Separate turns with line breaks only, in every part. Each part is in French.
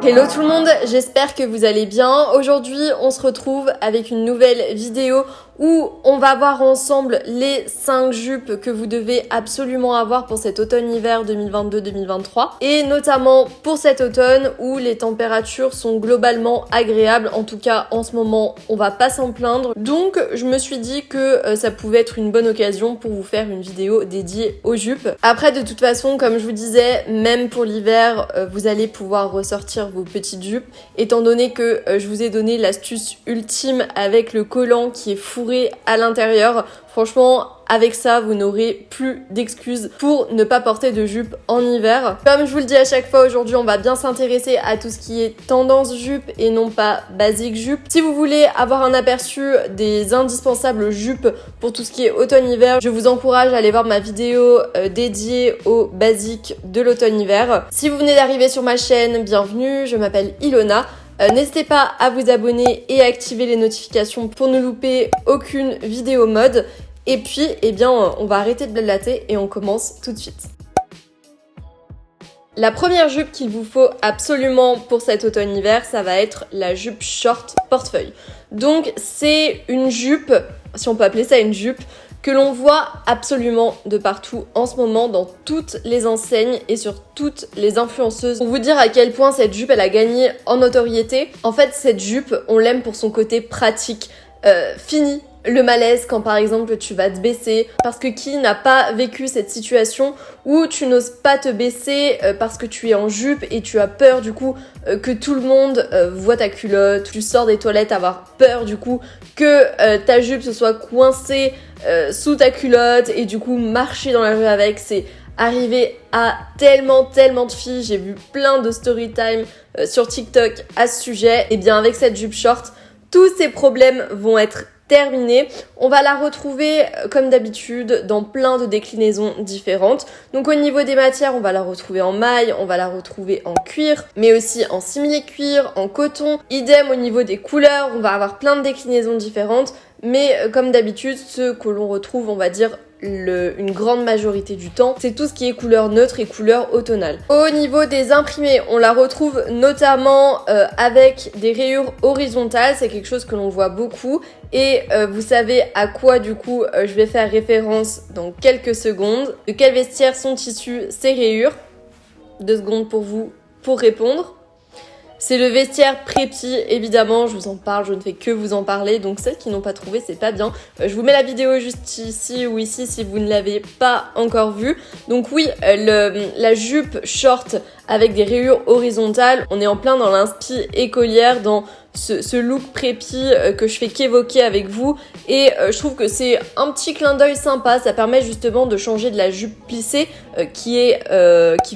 Hello tout le monde, j'espère que vous allez bien. Aujourd'hui, on se retrouve avec une nouvelle vidéo où on va voir ensemble les 5 jupes que vous devez absolument avoir pour cet automne-hiver 2022-2023 et notamment pour cet automne où les températures sont globalement agréables. En tout cas, en ce moment, on va pas s'en plaindre. Donc, je me suis dit que ça pouvait être une bonne occasion pour vous faire une vidéo dédiée aux jupes. Après, de toute façon, comme je vous disais, même pour l'hiver, vous allez pouvoir ressortir vos petites jupes étant donné que je vous ai donné l'astuce ultime avec le collant qui est fourré à l'intérieur. Franchement, avec ça, vous n'aurez plus d'excuses pour ne pas porter de jupe en hiver. Comme je vous le dis à chaque fois, aujourd'hui, on va bien s'intéresser à tout ce qui est tendance jupe et non pas basique jupe. Si vous voulez avoir un aperçu des indispensables jupes pour tout ce qui est automne-hiver, je vous encourage à aller voir ma vidéo dédiée aux basiques de l'automne-hiver. Si vous venez d'arriver sur ma chaîne, bienvenue, je m'appelle Ilona. N'hésitez pas à vous abonner et à activer les notifications pour ne louper aucune vidéo mode. Et puis, on va arrêter de blablater et on commence tout de suite. La première jupe qu'il vous faut absolument pour cet automne-hiver, ça va être la jupe short portefeuille. Donc, c'est une jupe, si on peut appeler ça une jupe, que l'on voit absolument de partout en ce moment dans toutes les enseignes et sur toutes les influenceuses. Pour vous dire à quel point cette jupe elle a gagné en notoriété, en fait cette jupe on l'aime pour son côté pratique. Fini le malaise quand par exemple tu vas te baisser, parce que qui n'a pas vécu cette situation où tu n'oses pas te baisser parce que tu es en jupe et tu as peur du coup que tout le monde voit ta culotte, tu sors des toilettes avoir peur du coup que ta jupe se soit coincée sous ta culotte et du coup marcher dans la rue avec. C'est arrivé à tellement de filles, j'ai vu plein de story time sur TikTok à ce sujet. Et bien avec cette jupe short, tous ces problèmes vont être terminée. On va la retrouver comme d'habitude dans plein de déclinaisons différentes. Donc au niveau des matières, on va la retrouver en maille, on va la retrouver en cuir, mais aussi en simili-cuir, en coton. Idem au niveau des couleurs, on va avoir plein de déclinaisons différentes. Mais comme d'habitude, ce que l'on retrouve, on va dire, une grande majorité du temps, c'est tout ce qui est couleur neutre et couleur automnale. Au niveau des imprimés, on la retrouve notamment avec des rayures horizontales, c'est quelque chose que l'on voit beaucoup et vous savez à quoi du coup je vais faire référence dans quelques secondes. De quel vestiaire sont issues ces rayures? 2 secondes pour vous pour répondre. C'est le vestiaire Prépi, évidemment, je vous en parle, je ne fais que vous en parler, donc celles qui n'ont pas trouvé, c'est pas bien. Je vous mets la vidéo juste ici ou ici si vous ne l'avez pas encore vue. Donc oui, la jupe short avec des rayures horizontales, on est en plein dans l'inspi écolière, dans ce look prépi que je fais qu'évoquer avec vous et je trouve que c'est un petit clin d'œil sympa, ça permet justement de changer de la jupe plissée qui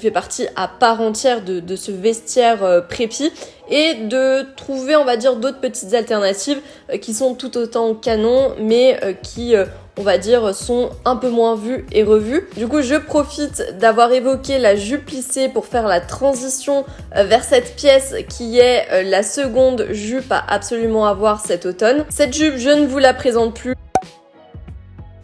fait partie à part entière de ce vestiaire prépi et de trouver on va dire d'autres petites alternatives qui sont tout autant canon mais qui on va dire, sont un peu moins vues et revues. Du coup, je profite d'avoir évoqué la jupe plissée pour faire la transition vers cette pièce qui est la seconde jupe à absolument avoir cet automne. Cette jupe, je ne vous la présente plus.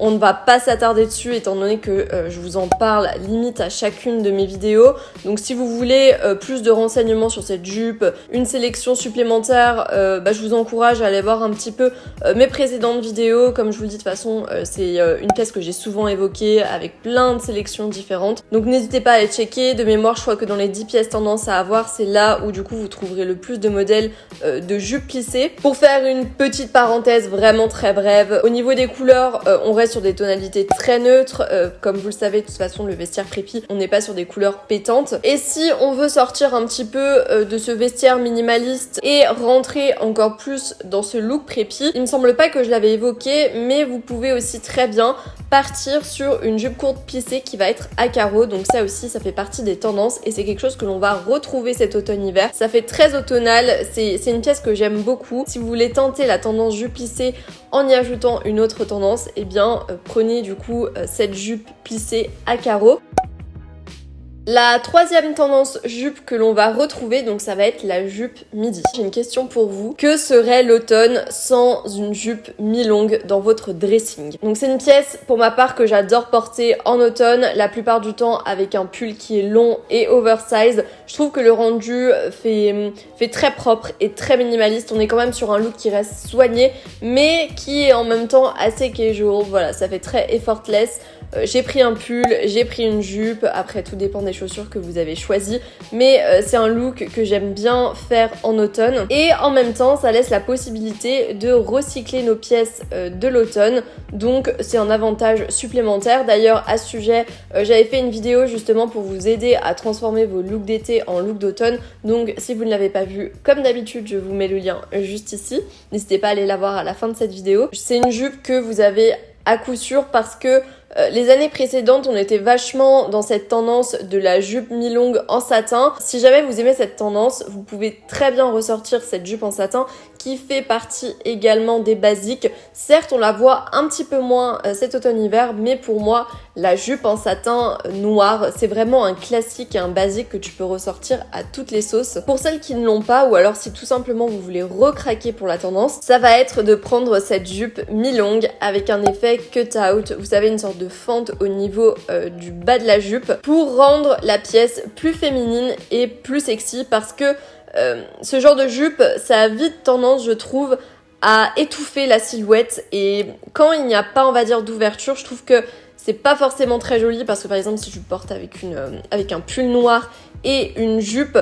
On ne va pas s'attarder dessus étant donné que je vous en parle limite à chacune de mes vidéos. Donc si vous voulez plus de renseignements sur cette jupe, une sélection supplémentaire, je vous encourage à aller voir un petit peu mes précédentes vidéos. Comme je vous le dis de toute façon, c'est une pièce que j'ai souvent évoquée avec plein de sélections différentes. Donc n'hésitez pas à les checker. De mémoire, je crois que dans les 10 pièces tendance à avoir, c'est là où du coup vous trouverez le plus de modèles de jupes plissées. Pour faire une petite parenthèse vraiment très brève, au niveau des couleurs, on reste sur des tonalités très neutres. Comme vous le savez, de toute façon, le vestiaire Prépi, on n'est pas sur des couleurs pétantes. Et si on veut sortir un petit peu de ce vestiaire minimaliste et rentrer encore plus dans ce look Prépi, il me semble pas que je l'avais évoqué, mais vous pouvez aussi très bien partir sur une jupe courte plissée qui va être à carreaux. Donc ça aussi, ça fait partie des tendances et c'est quelque chose que l'on va retrouver cet automne-hiver. Ça fait très automnal, c'est une pièce que j'aime beaucoup. Si vous voulez tenter la tendance jupe plissée en y ajoutant une autre tendance, eh bien prenez du coup cette jupe plissée à carreaux. La troisième tendance jupe que l'on va retrouver, donc ça va être la jupe midi. J'ai une question pour vous. Que serait l'automne sans une jupe mi-longue dans votre dressing? Donc c'est une pièce pour ma part que j'adore porter en automne, la plupart du temps avec un pull qui est long et oversize. Je trouve que le rendu fait très propre et très minimaliste. On est quand même sur un look qui reste soigné mais qui est en même temps assez casual. Voilà, ça fait très effortless. J'ai pris un pull, j'ai pris une jupe, après tout dépend des chaussures que vous avez choisies, mais c'est un look que j'aime bien faire en automne. Et en même temps, ça laisse la possibilité de recycler nos pièces de l'automne, donc c'est un avantage supplémentaire. D'ailleurs, à ce sujet, j'avais fait une vidéo justement pour vous aider à transformer vos looks d'été en looks d'automne, donc si vous ne l'avez pas vu, comme d'habitude, je vous mets le lien juste ici. N'hésitez pas à aller la voir à la fin de cette vidéo. C'est une jupe que vous avez à coup sûr parce que les années précédentes, on était vachement dans cette tendance de la jupe mi-longue en satin. Si jamais vous aimez cette tendance, vous pouvez très bien ressortir cette jupe en satin qui fait partie également des basiques. Certes, on la voit un petit peu moins cet automne-hiver, mais pour moi, la jupe en satin noir, c'est vraiment un classique et un basique que tu peux ressortir à toutes les sauces. Pour celles qui ne l'ont pas, ou alors si tout simplement vous voulez recraquer pour la tendance, ça va être de prendre cette jupe mi-longue avec un effet cut-out. Vous savez, une sorte de fente au niveau du bas de la jupe pour rendre la pièce plus féminine et plus sexy parce que ce genre de jupe, ça a vite tendance, je trouve, à étouffer la silhouette et quand il n'y a pas, on va dire, d'ouverture, je trouve que c'est pas forcément très joli parce que par exemple si tu portes avec un pull noir et une jupe,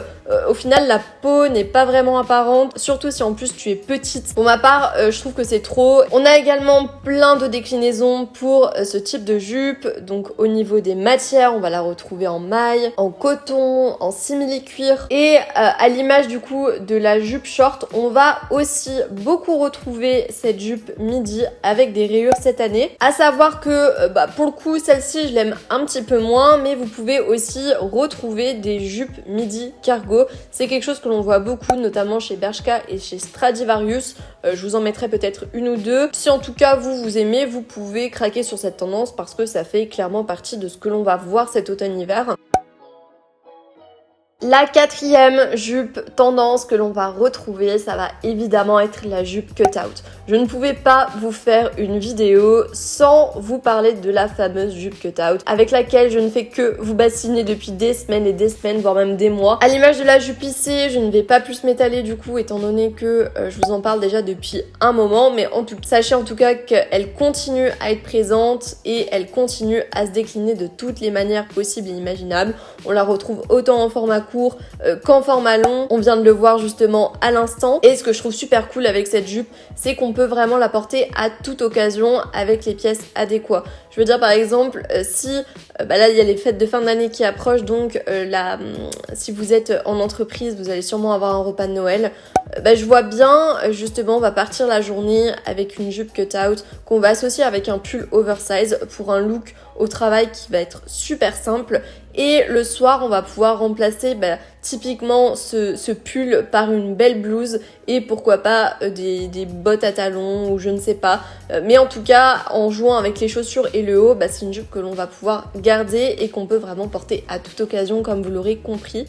au final la peau n'est pas vraiment apparente, surtout si en plus tu es petite. Pour ma part, je trouve que c'est trop. On a également plein de déclinaisons pour ce type de jupe. Donc au niveau des matières, on va la retrouver en maille, en coton, en simili-cuir. Et à l'image du coup de la jupe short, on va aussi beaucoup retrouver cette jupe midi avec des rayures cette année. À savoir que pour le coup, celle-ci je l'aime un petit peu moins, mais vous pouvez aussi retrouver des jupes midi cargo. C'est quelque chose que l'on voit beaucoup, notamment chez Bershka et chez Stradivarius. Je vous en mettrai peut-être une ou deux. Si en tout cas vous aimez, vous pouvez craquer sur cette tendance parce que ça fait clairement partie de ce que l'on va voir cet automne-hiver. La quatrième jupe tendance que l'on va retrouver, ça va évidemment être la jupe cut-out. Je ne pouvais pas vous faire une vidéo sans vous parler de la fameuse jupe cut-out avec laquelle je ne fais que vous bassiner depuis des semaines et des semaines, voire même des mois. À l'image de la jupe lissée, je ne vais pas plus m'étaler du coup étant donné que je vous en parle déjà depuis un moment, mais sachez en tout cas qu'elle continue à être présente et elle continue à se décliner de toutes les manières possibles et imaginables. On la retrouve autant en format court qu'en format long. On vient de le voir justement à l'instant. Et ce que je trouve super cool avec cette jupe, c'est qu'on peut vraiment la porter à toute occasion avec les pièces adéquates. Je veux dire par exemple, si là il y a les fêtes de fin d'année qui approchent, donc si vous êtes en entreprise, vous allez sûrement avoir un repas de Noël. Je vois bien justement on va partir la journée avec une jupe cut-out qu'on va associer avec un pull oversize pour un look au travail qui va être super simple. Et le soir, on va pouvoir remplacer typiquement ce pull par une belle blouse et pourquoi pas des bottes à talons ou je ne sais pas. Mais en tout cas, en jouant avec les chaussures et le haut, c'est une jupe que l'on va pouvoir garder et qu'on peut vraiment porter à toute occasion comme vous l'aurez compris.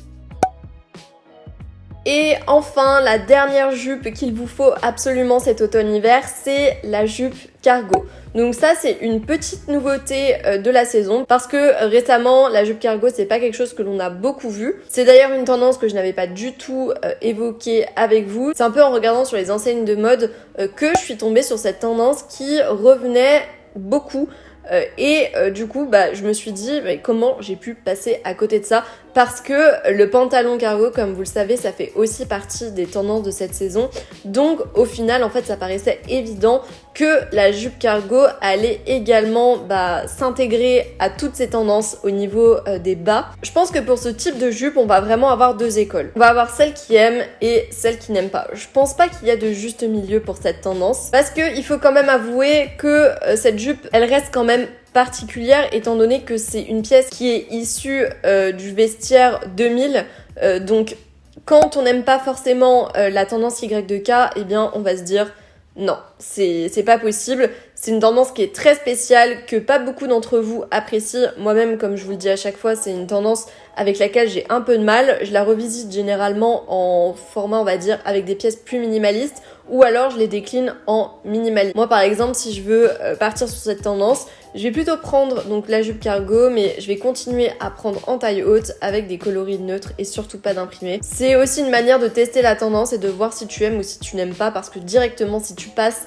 Et enfin, la dernière jupe qu'il vous faut absolument cet automne-hiver, c'est la jupe cargo. Donc ça, c'est une petite nouveauté de la saison parce que récemment, la jupe cargo, c'est pas quelque chose que l'on a beaucoup vu. C'est d'ailleurs une tendance que je n'avais pas du tout évoquée avec vous. C'est un peu en regardant sur les enseignes de mode que je suis tombée sur cette tendance qui revenait beaucoup. Du coup, je me suis dit comment j'ai pu passer à côté de ça parce que le pantalon cargo, comme vous le savez, ça fait aussi partie des tendances de cette saison. Donc au final, en fait, ça paraissait évident que la jupe cargo allait également s'intégrer à toutes ces tendances au niveau des bas. Je pense que pour ce type de jupe, on va vraiment avoir deux écoles. On va avoir celles qui aiment et celles qui n'aiment pas. Je pense pas qu'il y a de juste milieu pour cette tendance parce que il faut quand même avouer que cette jupe, elle reste quand même particulière étant donné que c'est une pièce qui est issue du vestiaire 2000 donc quand on n'aime pas forcément la tendance Y2K, eh bien on va se dire non, c'est pas possible. C'est une tendance qui est très spéciale, que pas beaucoup d'entre vous apprécient. Moi-même, comme je vous le dis à chaque fois, c'est une tendance avec laquelle j'ai un peu de mal. Je la revisite généralement en format, on va dire, avec des pièces plus minimalistes, ou alors je les décline en minimaliste. Moi, par exemple, si je veux partir sur cette tendance, je vais plutôt prendre donc la jupe cargo, mais je vais continuer à prendre en taille haute avec des coloris neutres et surtout pas d'imprimé. C'est aussi une manière de tester la tendance et de voir si tu aimes ou si tu n'aimes pas, parce que directement, si tu passes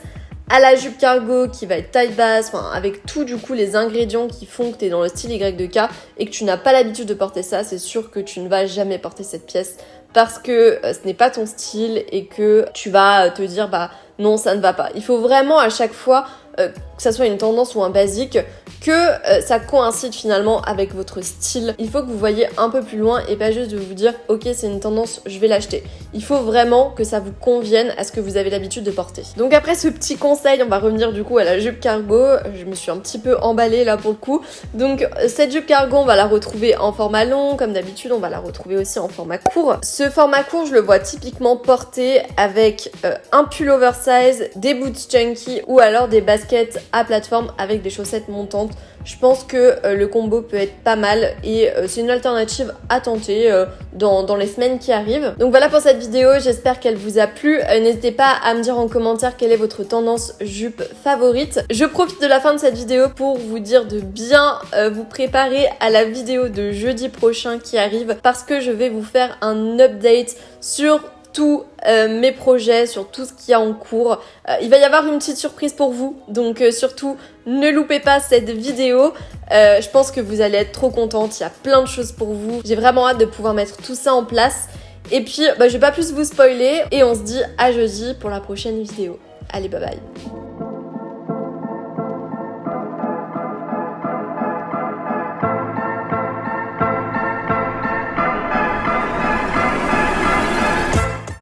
à la jupe cargo qui va être taille basse, enfin avec tout du coup les ingrédients qui font que tu es dans le style Y de K et que tu n'as pas l'habitude de porter ça, c'est sûr que tu ne vas jamais porter cette pièce parce que ce n'est pas ton style et que tu vas te dire bah non, ça ne va pas. Il faut vraiment à chaque fois que ça soit une tendance ou un basique, que ça coïncide finalement avec votre style. Il faut que vous voyez un peu plus loin et pas juste de vous dire ok, c'est une tendance, je vais l'acheter. Il faut vraiment que ça vous convienne à ce que vous avez l'habitude de porter. Donc après ce petit conseil, on va revenir du coup à la jupe cargo. Je me suis un petit peu emballée là pour le coup. Donc cette jupe cargo, on va la retrouver en format long, comme d'habitude, on va la retrouver aussi en format court. Ce format court, je le vois typiquement porté avec un pull oversize, des boots chunky ou alors des baskets à plateforme avec des chaussettes montantes. Je pense que le combo peut être pas mal et c'est une alternative à tenter dans les semaines qui arrivent. Donc voilà pour cette vidéo, j'espère qu'elle vous a plu. N'hésitez pas à me dire en commentaire quelle est votre tendance jupe favorite. Je profite de la fin de cette vidéo pour vous dire de bien vous préparer à la vidéo de jeudi prochain qui arrive, parce que je vais vous faire un update sur tous mes projets, sur tout ce qu'il y a en cours. Il va y avoir une petite surprise pour vous, donc surtout ne loupez pas cette vidéo. Je pense que vous allez être trop contente, il y a plein de choses pour vous. J'ai vraiment hâte de pouvoir mettre tout ça en place. Et puis, je vais pas plus vous spoiler et on se dit à jeudi pour la prochaine vidéo. Allez, bye bye.